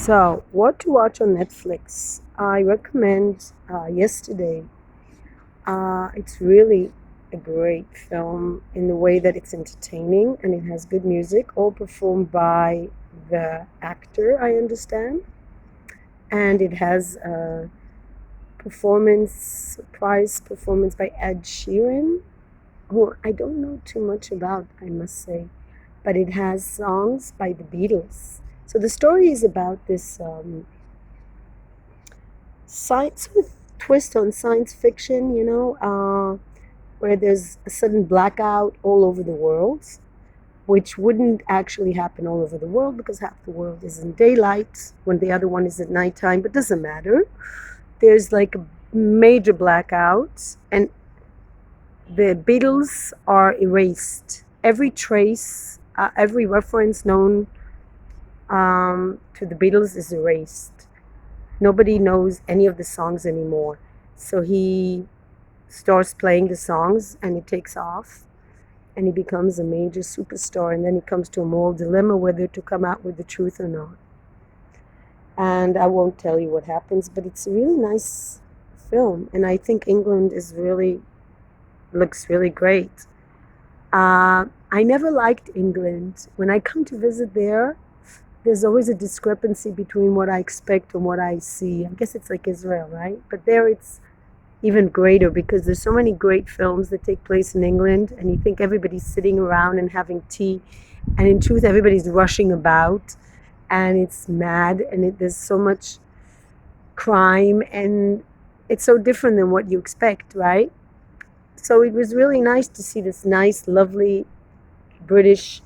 So, what to watch on Netflix? I recommend Yesterday. It's really a great film in the way that it's entertaining and it has good music, all performed by the actor, I understand. And it has a surprise performance by Ed Sheeran, who I don't know too much about, I must say, but it has songs by the Beatles. So the story is about this science with twist on science fiction, where there's a sudden blackout all over the world, which wouldn't actually happen all over the world because half the world is in daylight when the other one is at nighttime, but doesn't matter. There's like a major blackout, and the Beatles are erased. Every trace, every reference known to the Beatles is erased. Nobody knows any of the songs anymore. So he starts playing the songs and it takes off and he becomes a major superstar. And then he comes to a moral dilemma whether to come out with the truth or not. And I won't tell you what happens, but it's a really nice film. And I think England looks really great. I never liked England. When I come to visit there's always a discrepancy between what I expect and what I see. I guess it's like Israel, right? But there it's even greater because there's so many great films that take place in England and you think everybody's sitting around and having tea, and in truth everybody's rushing about and it's mad and there's so much crime and it's so different than what you expect, right? So it was really nice to see this nice, lovely British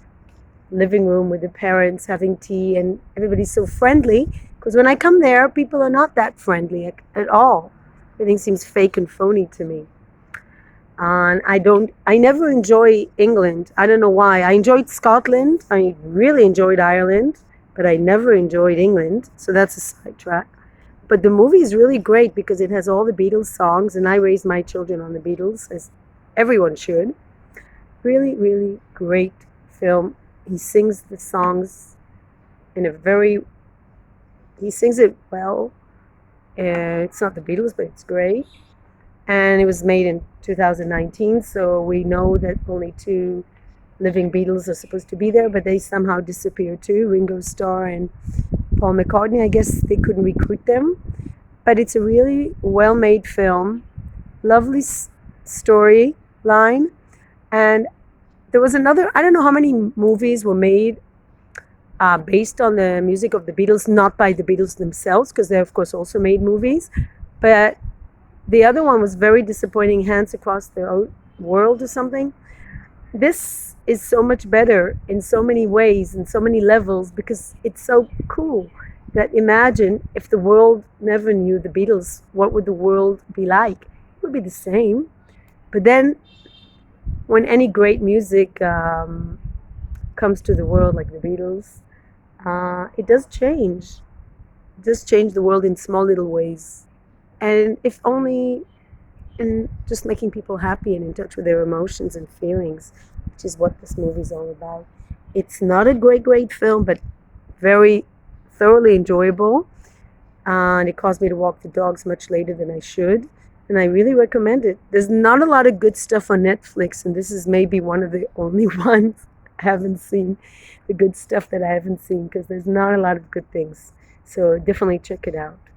living room with the parents having tea and everybody's so friendly, because when I come there people are not that friendly at all. Everything seems fake and phony to me, and I never enjoy England. I don't know why. I enjoyed Scotland, I really enjoyed Ireland, but I never enjoyed England, so that's a sidetrack. But the movie is really great because it has all the Beatles songs, and I raised my children on the Beatles, as everyone should. Really, really great film. He sings the songs he sings it well. It's not the Beatles, but it's great. And it was made in 2019, so we know that only two living Beatles are supposed to be there, but they somehow disappeared too, Ringo Starr and Paul McCartney. I guess they couldn't recruit them. But it's a really well-made film, lovely storyline, and there was I don't know how many movies were made based on the music of the Beatles, not by the Beatles themselves, because they, of course, also made movies. But the other one was very disappointing, Hands Across the World or something. This is so much better in so many ways, in so many levels, because it's so cool that imagine if the world never knew the Beatles, what would the world be like? It would be the same. But then when any great music comes to the world, like the Beatles, it does change. It does change the world in small little ways. And if only in just making people happy and in touch with their emotions and feelings, which is what this movie is all about. It's not a great film, but very thoroughly enjoyable. And it caused me to walk the dogs much later than I should. And I really recommend it. There's not a lot of good stuff on Netflix, and this is maybe one of the only ones I haven't seen, the good stuff that I haven't seen, because there's not a lot of good things. So definitely check it out.